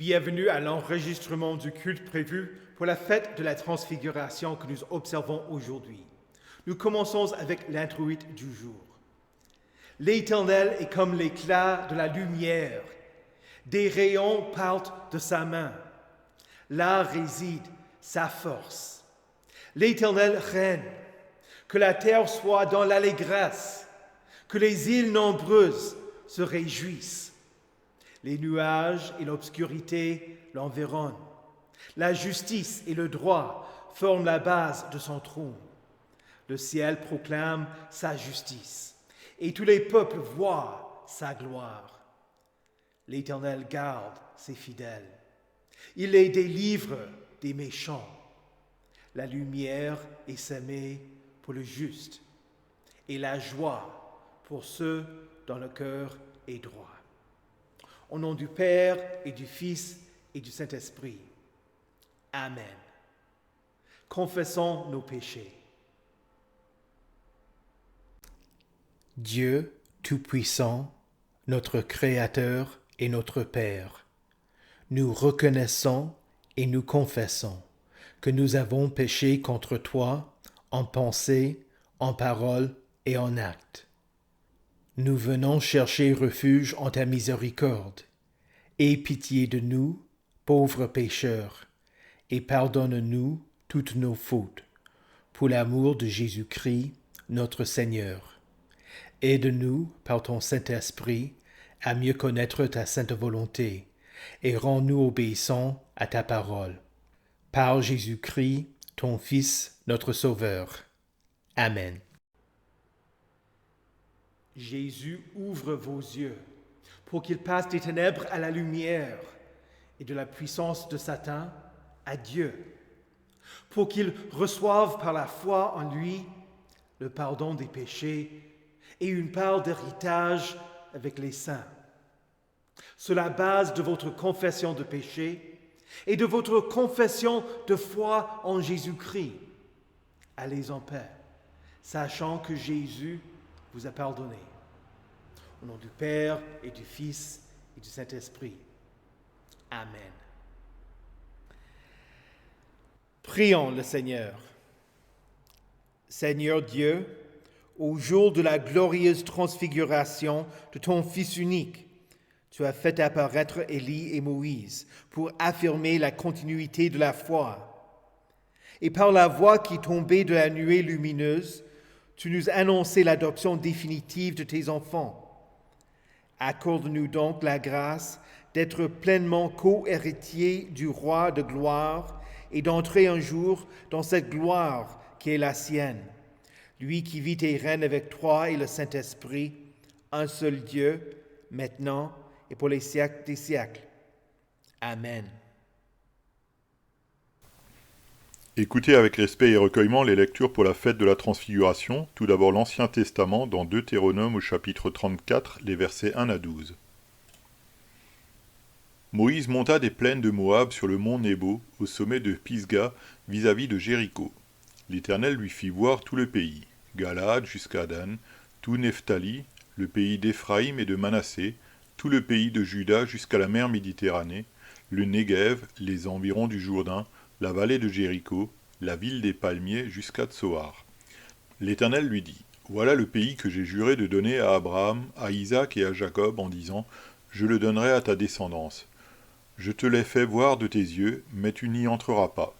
Bienvenue à l'enregistrement du culte prévu pour la fête de la Transfiguration que nous observons aujourd'hui. Nous commençons avec l'introïte du jour. L'Éternel est comme l'éclat de la lumière. Des rayons partent de sa main. Là réside sa force. L'Éternel règne. Que la terre soit dans l'allégresse. Que les îles nombreuses se réjouissent. Les nuages et l'obscurité l'environnent. La justice et le droit forment la base de son trône. Le ciel proclame sa justice, et tous les peuples voient sa gloire. L'Éternel garde ses fidèles. Il les délivre des méchants. La lumière est semée pour le juste, et la joie pour ceux dont le cœur est droit. Au nom du Père et du Fils et du Saint-Esprit. Amen. Confessons nos péchés. Dieu Tout-Puissant, notre Créateur et notre Père, nous reconnaissons et nous confessons que nous avons péché contre toi en pensée, en parole et en acte. Nous venons chercher refuge en ta miséricorde. Aie pitié de nous, pauvres pécheurs, et pardonne-nous toutes nos fautes, pour l'amour de Jésus-Christ, notre Seigneur. Aide-nous, par ton Saint-Esprit, à mieux connaître ta sainte volonté, et rends-nous obéissants à ta parole. Par Jésus-Christ, ton Fils, notre Sauveur. Amen. Jésus ouvre vos yeux pour qu'ils passent des ténèbres à la lumière et de la puissance de Satan à Dieu, pour qu'ils reçoivent par la foi en lui le pardon des péchés et une part d'héritage avec les saints. Sur la base de votre confession de péché et de votre confession de foi en Jésus-Christ, allez en paix, sachant que Jésus vous a pardonné. Au nom du Père et du Fils et du Saint-Esprit. Amen. Prions le Seigneur. Seigneur Dieu, au jour de la glorieuse transfiguration de ton Fils unique, tu as fait apparaître Élie et Moïse pour affirmer la continuité de la foi. Et par la voix qui tombait de la nuée lumineuse, tu nous as annoncé l'adoption définitive de tes enfants. Accorde-nous donc la grâce d'être pleinement co-héritiers du Roi de gloire et d'entrer un jour dans cette gloire qui est la sienne. Lui qui vit et règne avec toi et le Saint-Esprit, un seul Dieu, maintenant et pour les siècles des siècles. Amen. Écoutez avec respect et recueillement les lectures pour la fête de la Transfiguration, tout d'abord l'Ancien Testament dans Deutéronome au chapitre 34, les versets 1 à 12. Moïse monta des plaines de Moab sur le mont Nebo, au sommet de Pisga, vis-à-vis de Jéricho. L'Éternel lui fit voir tout le pays, Galaad jusqu'à Dan, tout Nephtali, le pays d'Éphraïm et de Manassé, tout le pays de Juda jusqu'à la mer Méditerranée, le Néguev, les environs du Jourdain, la vallée de Jéricho, la ville des palmiers jusqu'à Tsoar. L'Éternel lui dit, « Voilà le pays que j'ai juré de donner à Abraham, à Isaac et à Jacob en disant, « Je le donnerai à ta descendance. Je te l'ai fait voir de tes yeux, mais tu n'y entreras pas. »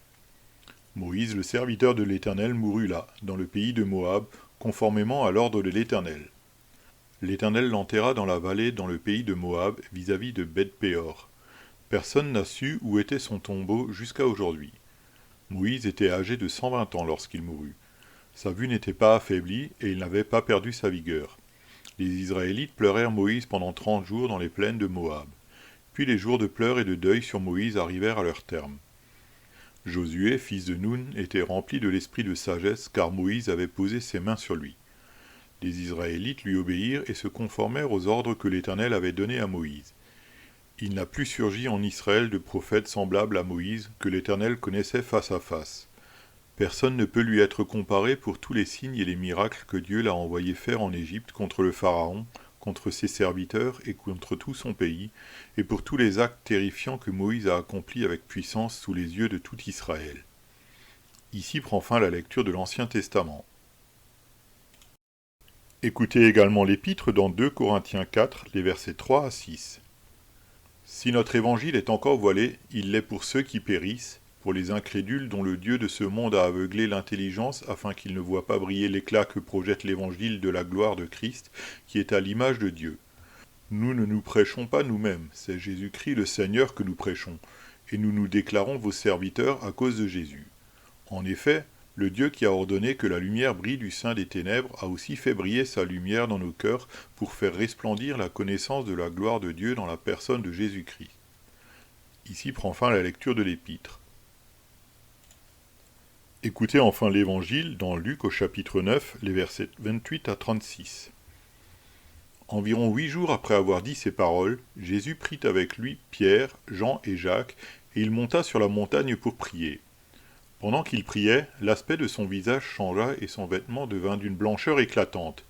Moïse, le serviteur de l'Éternel, mourut là, dans le pays de Moab, conformément à l'ordre de l'Éternel. L'Éternel l'enterra dans la vallée dans le pays de Moab, vis-à-vis de Beth-péor. Personne n'a su où était son tombeau jusqu'à aujourd'hui. Moïse était âgé de 120 ans lorsqu'il mourut. Sa vue n'était pas affaiblie et il n'avait pas perdu sa vigueur. Les Israélites pleurèrent Moïse pendant 30 jours dans les plaines de Moab. Puis les jours de pleurs et de deuil sur Moïse arrivèrent à leur terme. Josué, fils de Nun, était rempli de l'esprit de sagesse car Moïse avait posé ses mains sur lui. Les Israélites lui obéirent et se conformèrent aux ordres que l'Éternel avait donnés à Moïse. Il n'a plus surgi en Israël de prophète semblable à Moïse que l'Éternel connaissait face à face. Personne ne peut lui être comparé pour tous les signes et les miracles que Dieu l'a envoyé faire en Égypte contre le Pharaon, contre ses serviteurs et contre tout son pays, et pour tous les actes terrifiants que Moïse a accomplis avec puissance sous les yeux de tout Israël. Ici prend fin la lecture de l'Ancien Testament. Écoutez également l'épître dans 2 Corinthiens 4, les versets 3 à 6. Si notre évangile est encore voilé, il l'est pour ceux qui périssent, pour les incrédules dont le Dieu de ce monde a aveuglé l'intelligence afin qu'ils ne voient pas briller l'éclat que projette l'évangile de la gloire de Christ, qui est à l'image de Dieu. Nous ne nous prêchons pas nous-mêmes, c'est Jésus-Christ le Seigneur que nous prêchons, et nous nous déclarons vos serviteurs à cause de Jésus. En effet, le Dieu qui a ordonné que la lumière brille du sein des ténèbres a aussi fait briller sa lumière dans nos cœurs pour faire resplendir la connaissance de la gloire de Dieu dans la personne de Jésus-Christ. Ici prend fin la lecture de l'épître. Écoutez enfin l'Évangile dans Luc au chapitre 9, les versets 28 à 36. Environ 8 jours après avoir dit ces paroles, Jésus prit avec lui Pierre, Jean et Jacques, et il monta sur la montagne pour prier. Pendant qu'il priait, l'aspect de son visage changea et son vêtement devint d'une blancheur éclatante.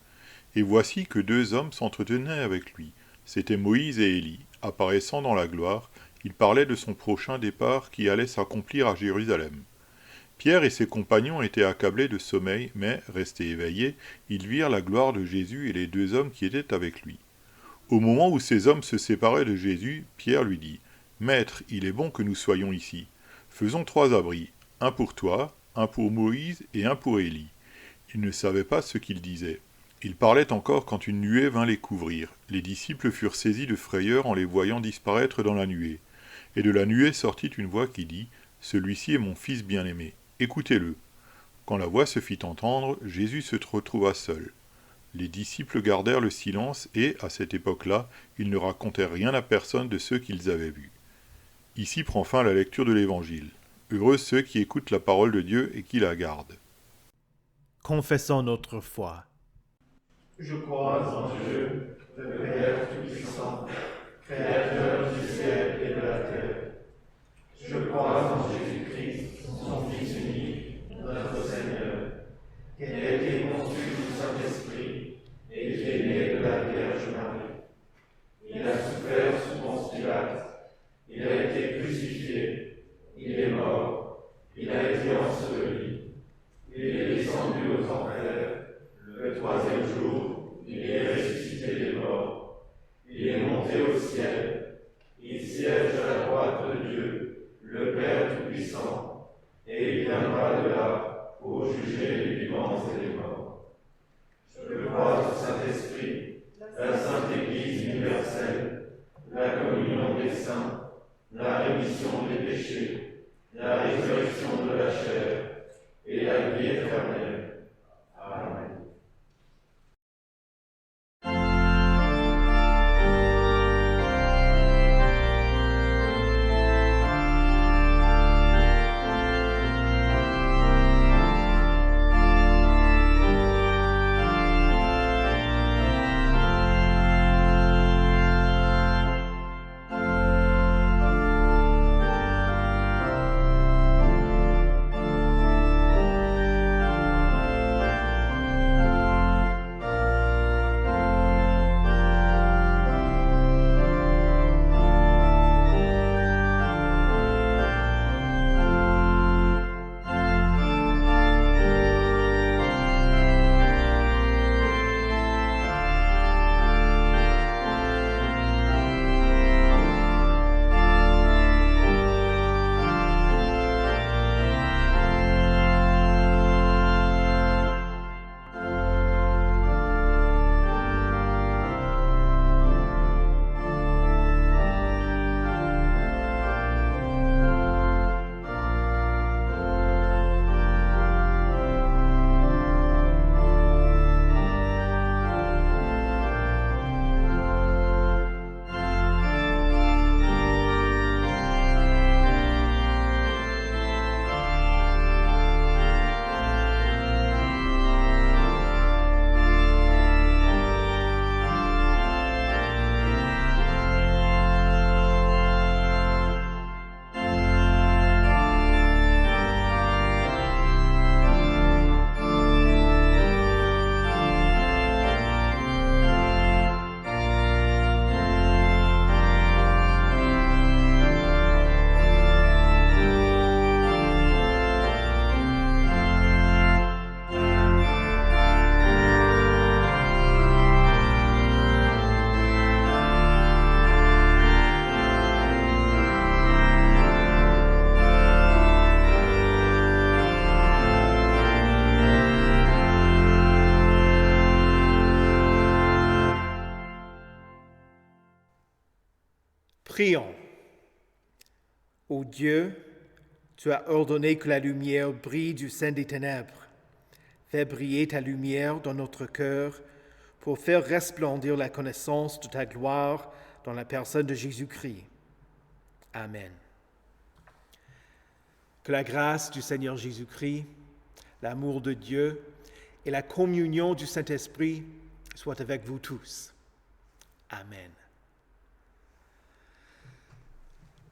Et voici que 2 hommes s'entretenaient avec lui. C'étaient Moïse et Élie. Apparaissant dans la gloire, ils parlaient de son prochain départ qui allait s'accomplir à Jérusalem. Pierre et ses compagnons étaient accablés de sommeil, mais, restés éveillés, ils virent la gloire de Jésus et les 2 hommes qui étaient avec lui. Au moment où ces hommes se séparaient de Jésus, Pierre lui dit « Maître, il est bon que nous soyons ici. Faisons 3 abris, un pour toi, un pour Moïse et un pour Élie. » Ils ne savaient pas ce qu'ils disaient. Ils parlaient encore quand une nuée vint les couvrir. Les disciples furent saisis de frayeur en les voyant disparaître dans la nuée. Et de la nuée sortit une voix qui dit « Celui-ci est mon fils bien-aimé. Écoutez-le. » Quand la voix se fit entendre, Jésus se retrouva seul. Les disciples gardèrent le silence et, à cette époque-là, ils ne racontèrent rien à personne de ceux qu'ils avaient vus. Ici prend fin la lecture de l'Évangile. Heureux ceux qui écoutent la parole de Dieu et qui la gardent. Confessons notre foi. Je crois en Dieu, le Père Tout-Puissant, Créateur du ciel et de la terre. Je crois en Jésus-Christ, son Fils unique, notre Seigneur, qui a été conçu du Saint-Esprit et qui est né de la Vierge Marie. Il a souffert sous Ponce Pilate, il a été crucifié, il est mort, il a été enseveli, il est descendu aux enfers, le 3e jour, il est ressuscité des morts, il est monté au ciel, il siège à la droite de Dieu, le Père Tout-Puissant, et il viendra de là pour juger les vivants et les morts. Je crois au Saint-Esprit, la Sainte Église universelle, la communion des saints, la rémission des péchés, la résurrection de la chair et la vie éternelle. Amen. Prions. Ô Dieu, tu as ordonné que la lumière brille du sein des ténèbres. Fais briller ta lumière dans notre cœur pour faire resplendir la connaissance de ta gloire dans la personne de Jésus-Christ. Amen. Que la grâce du Seigneur Jésus-Christ, l'amour de Dieu et la communion du Saint-Esprit soient avec vous tous. Amen.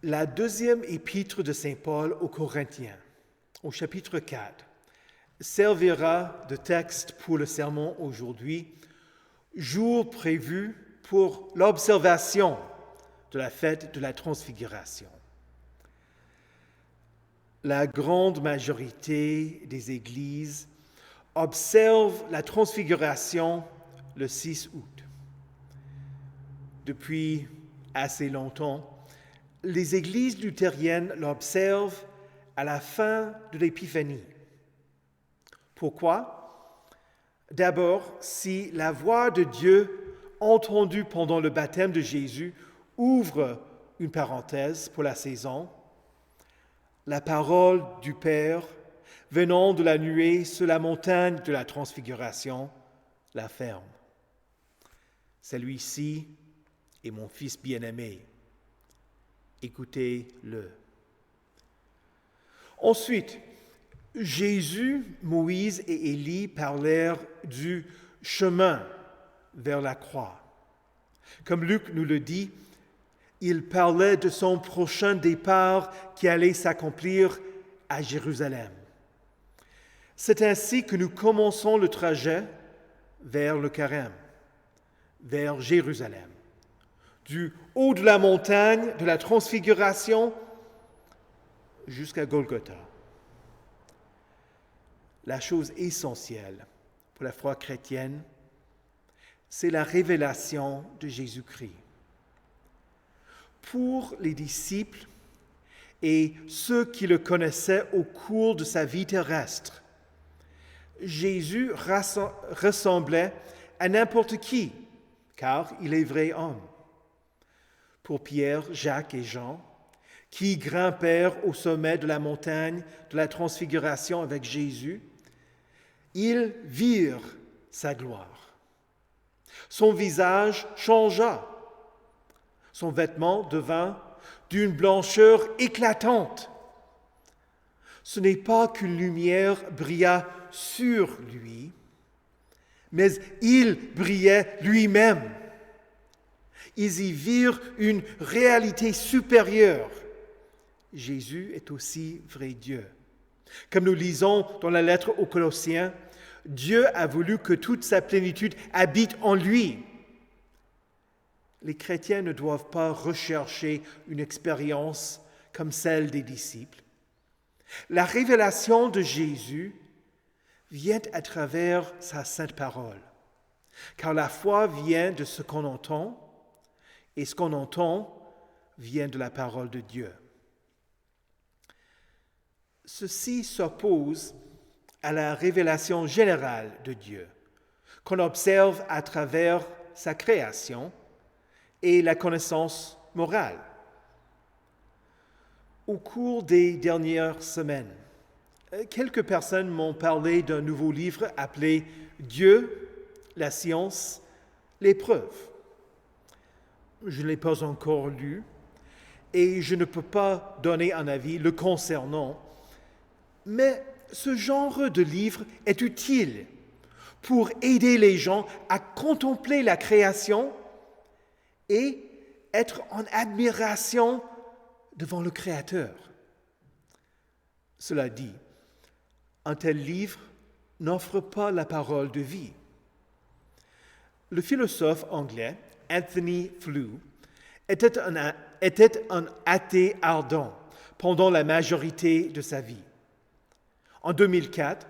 La deuxième épître de Saint Paul aux Corinthiens, au chapitre 4, servira de texte pour le sermon aujourd'hui, jour prévu pour l'observation de la fête de la Transfiguration. La grande majorité des églises observent la Transfiguration le 6 août. Depuis assez longtemps, les églises luthériennes l'observent à la fin de l'Épiphanie. Pourquoi? D'abord, si la voix de Dieu entendue pendant le baptême de Jésus ouvre une parenthèse pour la saison, la parole du Père venant de la nuée sur la montagne de la Transfiguration la ferme. Celui-ci est mon Fils bien-aimé. Écoutez-le. Ensuite, Jésus, Moïse et Élie parlèrent du chemin vers la croix. Comme Luc nous le dit, il parlait de son prochain départ qui allait s'accomplir à Jérusalem. C'est ainsi que nous commençons le trajet vers le Carême, vers Jérusalem. Du haut de la montagne de la Transfiguration jusqu'à Golgotha. La chose essentielle pour la foi chrétienne, c'est la révélation de Jésus-Christ. Pour les disciples et ceux qui le connaissaient au cours de sa vie terrestre, Jésus ressemblait à n'importe qui, car il est vrai homme. Pour Pierre, Jacques et Jean, qui grimpèrent au sommet de la montagne de la Transfiguration avec Jésus, ils virent sa gloire. Son visage changea. Son vêtement devint d'une blancheur éclatante. Ce n'est pas qu'une lumière brilla sur lui, mais il brillait lui-même. Ils y virent une réalité supérieure. Jésus est aussi vrai Dieu. Comme nous lisons dans la lettre aux Colossiens, Dieu a voulu que toute sa plénitude habite en lui. Les chrétiens ne doivent pas rechercher une expérience comme celle des disciples. La révélation de Jésus vient à travers sa sainte parole, car la foi vient de ce qu'on entend, et ce qu'on entend vient de la parole de Dieu. Ceci s'oppose à la révélation générale de Dieu, qu'on observe à travers sa création et la connaissance morale. Au cours des dernières semaines, quelques personnes m'ont parlé d'un nouveau livre appelé « Dieu, la science, les preuves ». Je ne l'ai pas encore lu et je ne peux pas donner un avis le concernant, mais ce genre de livre est utile pour aider les gens à contempler la création et être en admiration devant le Créateur. Cela dit, un tel livre n'offre pas la parole de vie. Le philosophe anglais Anthony Flew était un athée ardent pendant la majorité de sa vie. En 2004,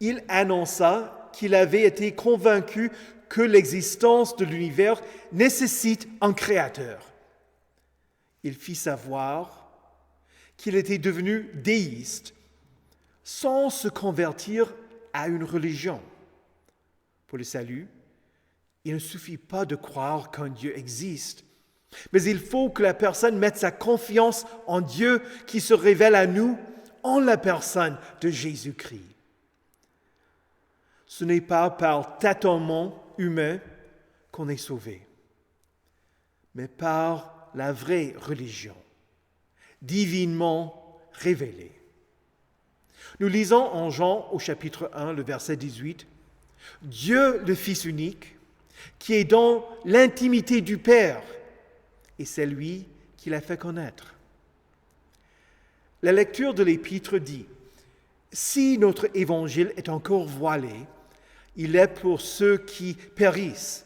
il annonça qu'il avait été convaincu que l'existence de l'univers nécessite un créateur. Il fit savoir qu'il était devenu déiste sans se convertir à une religion. Pour le salut, il ne suffit pas de croire qu'un Dieu existe, Mais il faut que la personne mette sa confiance en Dieu qui se révèle à nous en la personne de Jésus-Christ. Ce n'est pas par tâtonnement humain qu'on est sauvé, mais par la vraie religion, divinement révélée. Nous lisons en Jean au chapitre 1, le verset 18, « Dieu, le Fils unique, qui est dans l'intimité du Père, et c'est lui qui l'a fait connaître. » La lecture de l'Épître dit, « Si notre évangile est encore voilé, il est pour ceux qui périssent,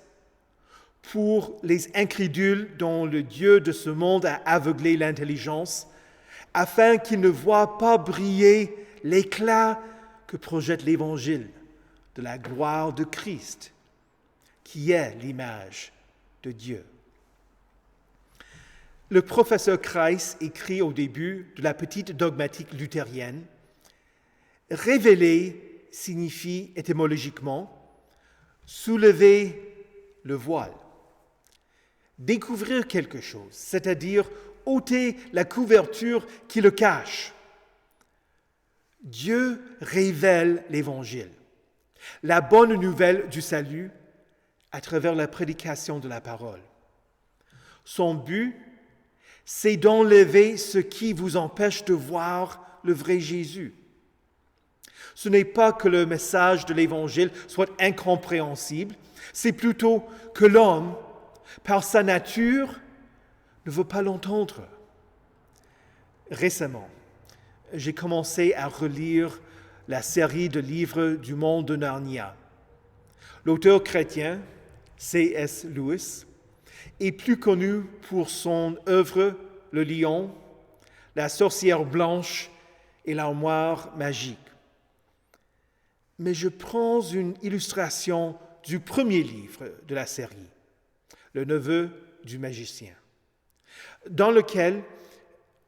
pour les incrédules dont le Dieu de ce monde a aveuglé l'intelligence, afin qu'ils ne voient pas briller l'éclat que projette l'Évangile de la gloire de Christ, qui est l'image de Dieu. » Le professeur Kreis écrit au début de la petite dogmatique luthérienne, « Révéler signifie étymologiquement soulever le voile, découvrir quelque chose, c'est-à-dire ôter la couverture qui le cache. Dieu révèle l'Évangile, la bonne nouvelle du salut à travers la prédication de la parole. Son but, c'est d'enlever ce qui vous empêche de voir le vrai Jésus. Ce n'est pas que le message de l'Évangile soit incompréhensible, c'est plutôt que l'homme, par sa nature, ne veut pas l'entendre. Récemment, j'ai commencé à relire la série de livres du monde de Narnia. L'auteur chrétien, C.S. Lewis, est plus connu pour son œuvre Le Lion, La sorcière blanche et l'armoire magique. Mais je prends une illustration du premier livre de la série, Le neveu du magicien, dans lequel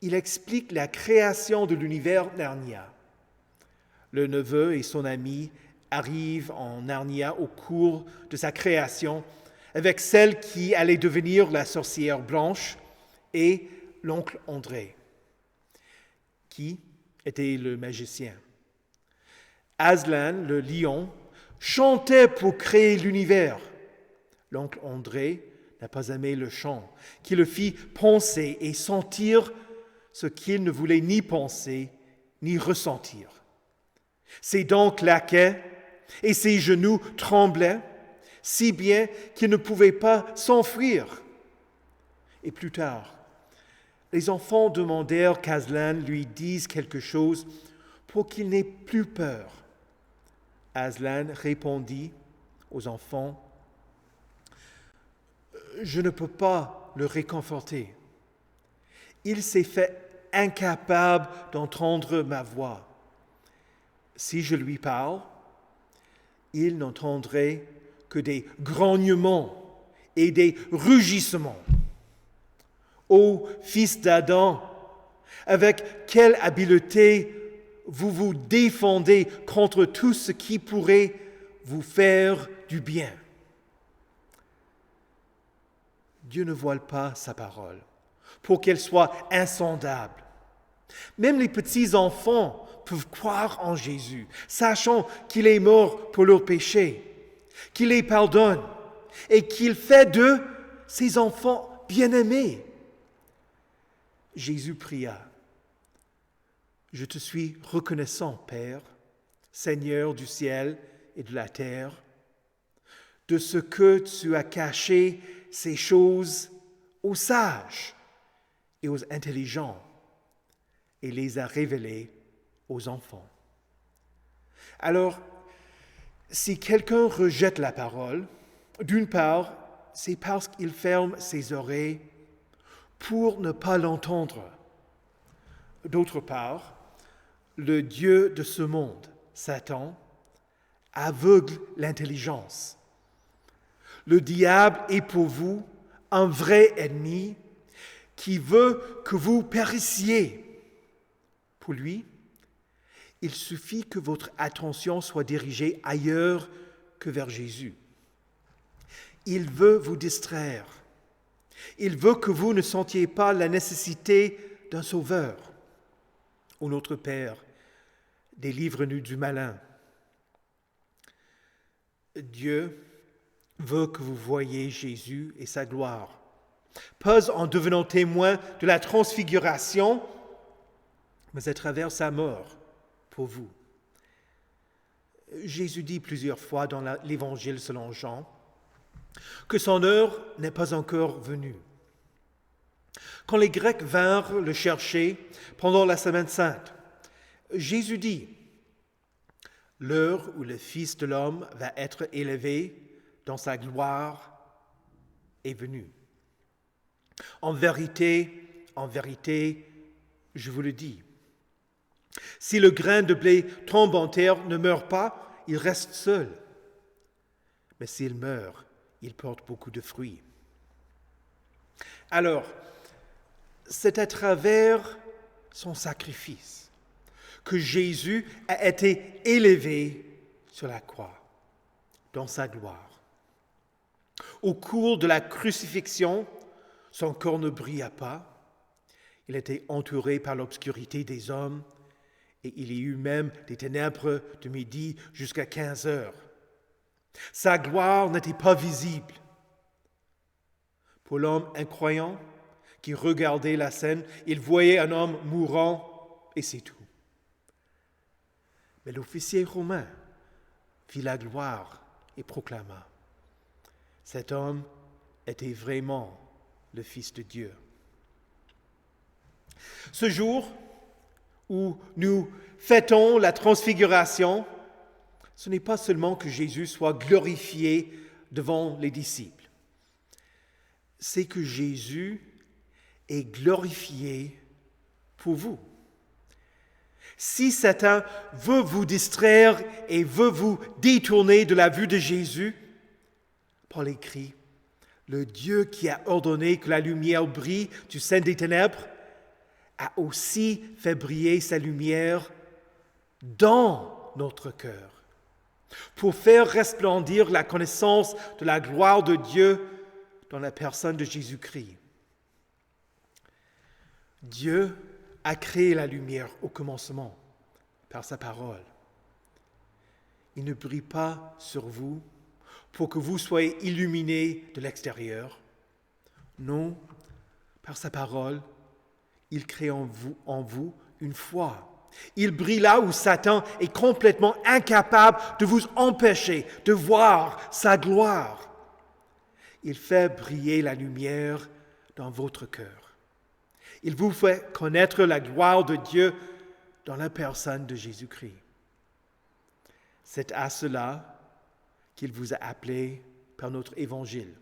il explique la création de l'univers Narnia. Le neveu et son ami arrivent en Narnia au cours de sa création avec celle qui allait devenir la sorcière blanche et l'oncle André, qui était le magicien. Aslan, le lion, chantait pour créer l'univers. L'oncle André n'a pas aimé le chant, qui le fit penser et sentir ce qu'il ne voulait ni penser ni ressentir. Ses dents claquaient et ses genoux tremblaient, si bien qu'il ne pouvait pas s'enfuir. Et plus tard, les enfants demandèrent qu'Aslan lui dise quelque chose pour qu'il n'ait plus peur. Aslan répondit aux enfants, « Je ne peux pas le réconforter. Il s'est fait incapable d'entendre ma voix. Si je lui parle, il n'entendrait que des grognements et des rugissements. Ô fils d'Adam, avec quelle habileté vous vous défendez contre tout ce qui pourrait vous faire du bien. » Dieu ne voile pas sa parole pour qu'elle soit insondable. Même les petits-enfants peuvent croire en Jésus, sachant qu'il est mort pour leurs péchés, qu'il les pardonne et qu'il fait d'eux ses enfants bien-aimés. Jésus pria, « Je te suis reconnaissant, Père, Seigneur du ciel et de la terre, de ce que tu as caché ces choses aux sages et aux intelligents et les as révélées aux enfants. » Alors, si quelqu'un rejette la parole, d'une part, c'est parce qu'il ferme ses oreilles pour ne pas l'entendre. D'autre part, le Dieu de ce monde, Satan, aveugle l'intelligence. Le diable est pour vous un vrai ennemi qui veut que vous périssiez. Pour lui, il suffit que votre attention soit dirigée ailleurs que vers Jésus. Il veut vous distraire. Il veut que vous ne sentiez pas la nécessité d'un sauveur. Ô notre Père, délivre-nous du malin. Dieu veut que vous voyiez Jésus et sa gloire, pas en devenant témoin de la transfiguration, mais à travers sa mort pour vous. Jésus dit plusieurs fois dans l'Évangile selon Jean que son heure n'est pas encore venue. Quand les Grecs vinrent le chercher pendant la Semaine sainte, Jésus dit « L'heure où le Fils de l'homme va être élevé dans sa gloire est venue. En vérité, je vous le dis, si le grain de blé tombe en terre ne meurt pas, il reste seul. Mais s'il meurt, il porte beaucoup de fruits. » Alors, c'est à travers son sacrifice que Jésus a été élevé sur la croix, dans sa gloire. Au cours de la crucifixion, son corps ne brilla pas. Il était entouré par l'obscurité des hommes et il y eut même des ténèbres de midi jusqu'à 15 heures. Sa gloire n'était pas visible. Pour l'homme incroyant qui regardait la scène, il voyait un homme mourant et c'est tout. Mais l'officier romain vit la gloire et proclama: cet homme était vraiment le Fils de Dieu. Ce jour où nous fêtons la transfiguration, ce n'est pas seulement que Jésus soit glorifié devant les disciples, c'est que Jésus est glorifié pour vous. Si Satan veut vous distraire et veut vous détourner de la vue de Jésus, Paul écrit: le Dieu qui a ordonné que la lumière brille du sein des ténèbres a aussi fait briller sa lumière dans notre cœur pour faire resplendir la connaissance de la gloire de Dieu dans la personne de Jésus-Christ. Dieu a créé la lumière au commencement par sa parole. Il ne brille pas sur vous pour que vous soyez illuminés de l'extérieur. Non, par sa parole, il crée en vous une foi. Il brille là où Satan est complètement incapable de vous empêcher de voir sa gloire. Il fait briller la lumière dans votre cœur. Il vous fait connaître la gloire de Dieu dans la personne de Jésus-Christ. C'est à cela qu'il vous a appelé par notre évangile,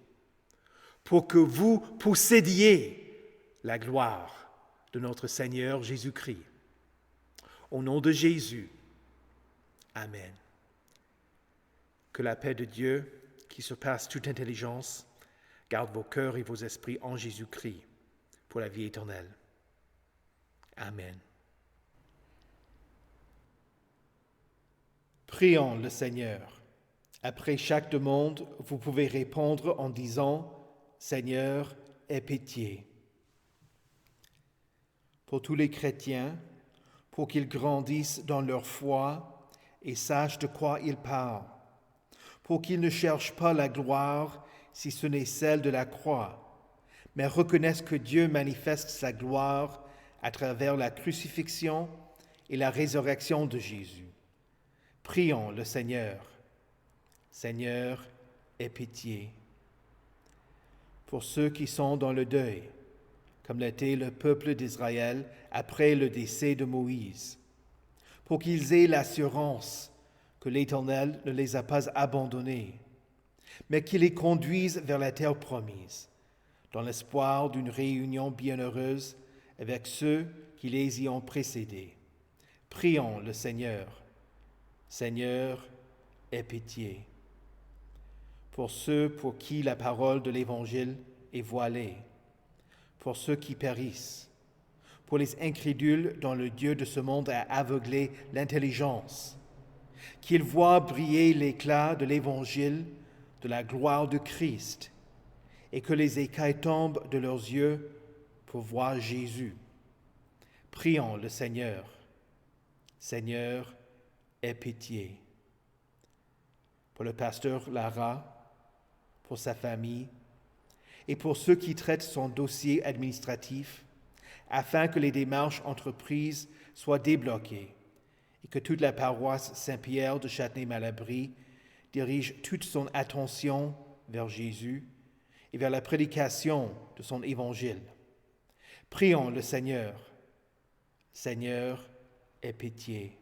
pour que vous possédiez la gloire de notre Seigneur Jésus-Christ. Au nom de Jésus, Amen. Que la paix de Dieu, qui surpasse toute intelligence, garde vos cœurs et vos esprits en Jésus-Christ pour la vie éternelle. Amen. Prions le Seigneur. Après chaque demande, vous pouvez répondre en disant: Seigneur, aie pitié. Pour tous les chrétiens, pour qu'ils grandissent dans leur foi et sachent de quoi ils parlent, pour qu'ils ne cherchent pas la gloire si ce n'est celle de la croix, mais reconnaissent que Dieu manifeste sa gloire à travers la crucifixion et la résurrection de Jésus. Prions le Seigneur. Seigneur, aie pitié. Pour ceux qui sont dans le deuil, comme l'était le peuple d'Israël après le décès de Moïse, pour qu'ils aient l'assurance que l'Éternel ne les a pas abandonnés, mais qu'il les conduise vers la terre promise, dans l'espoir d'une réunion bienheureuse avec ceux qui les y ont précédés. Prions le Seigneur. Seigneur, aie pitié. Pour ceux pour qui la parole de l'Évangile est voilée, pour ceux qui périssent, pour les incrédules dont le Dieu de ce monde a aveuglé l'intelligence, qu'ils voient briller l'éclat de l'Évangile, de la gloire de Christ, et que les écailles tombent de leurs yeux pour voir Jésus. Prions le Seigneur. Seigneur, aie pitié. Pour le pasteur Lara, pour sa famille et pour ceux qui traitent son dossier administratif, afin que les démarches entreprises soient débloquées et que toute la paroisse Saint-Pierre de Châtenay-Malabry dirige toute son attention vers Jésus et vers la prédication de son évangile. Prions le Seigneur. Seigneur, aie pitié.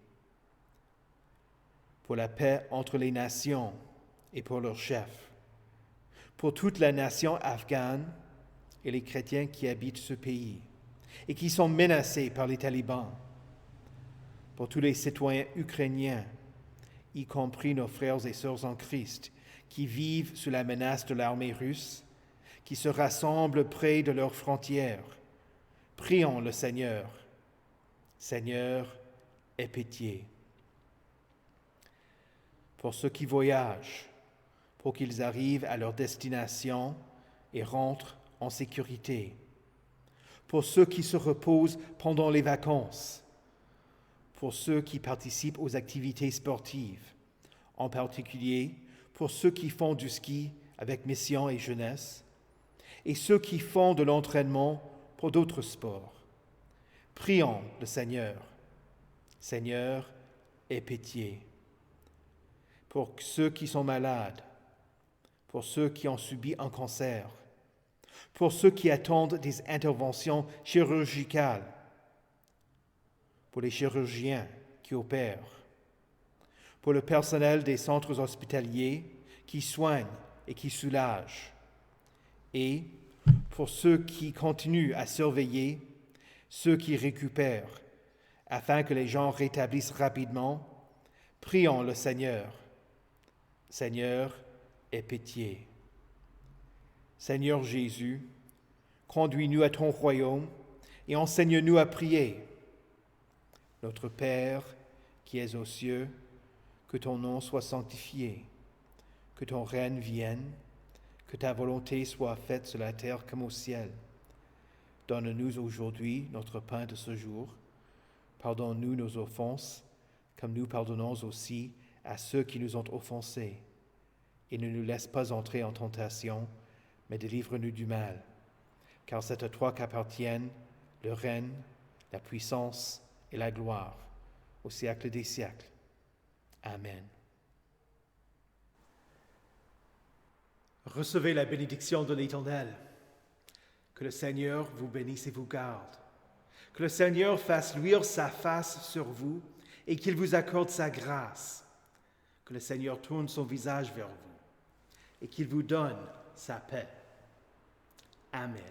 Pour la paix entre les nations et pour leurs chefs, pour toute la nation afghane et les chrétiens qui habitent ce pays et qui sont menacés par les talibans, pour tous les citoyens ukrainiens, y compris nos frères et sœurs en Christ, qui vivent sous la menace de l'armée russe, qui se rassemblent près de leurs frontières. Prions le Seigneur. Seigneur, aie pitié. Pour ceux qui voyagent, pour qu'ils arrivent à leur destination et rentrent en sécurité. Pour ceux qui se reposent pendant les vacances. Pour ceux qui participent aux activités sportives, en particulier pour ceux qui font du ski avec Mission et Jeunesse, et ceux qui font de l'entraînement pour d'autres sports. Prions le Seigneur. Seigneur, aie pitié. Pour ceux qui sont malades, pour ceux qui ont subi un cancer, pour ceux qui attendent des interventions chirurgicales, pour les chirurgiens qui opèrent, pour le personnel des centres hospitaliers qui soignent et qui soulagent, et pour ceux qui continuent à surveiller ceux qui récupèrent, afin que les gens rétablissent rapidement, prions le Seigneur. Seigneur, aie pitié. Seigneur Jésus, conduis-nous à ton royaume et enseigne-nous à prier. Notre Père, qui es aux cieux, que ton nom soit sanctifié, que ton règne vienne, que ta volonté soit faite sur la terre comme au ciel. Donne-nous aujourd'hui notre pain de ce jour. Pardonne-nous nos offenses, comme nous pardonnons aussi à ceux qui nous ont offensés. Et ne nous laisse pas entrer en tentation, mais délivre-nous du mal. Car c'est à toi qu'appartiennent le règne, la puissance et la gloire, au siècle des siècles. Amen. Recevez la bénédiction de l'Éternel. Que le Seigneur vous bénisse et vous garde. Que le Seigneur fasse luire sa face sur vous et qu'il vous accorde sa grâce. Que le Seigneur tourne son visage vers vous et qu'il vous donne sa paix. Amen.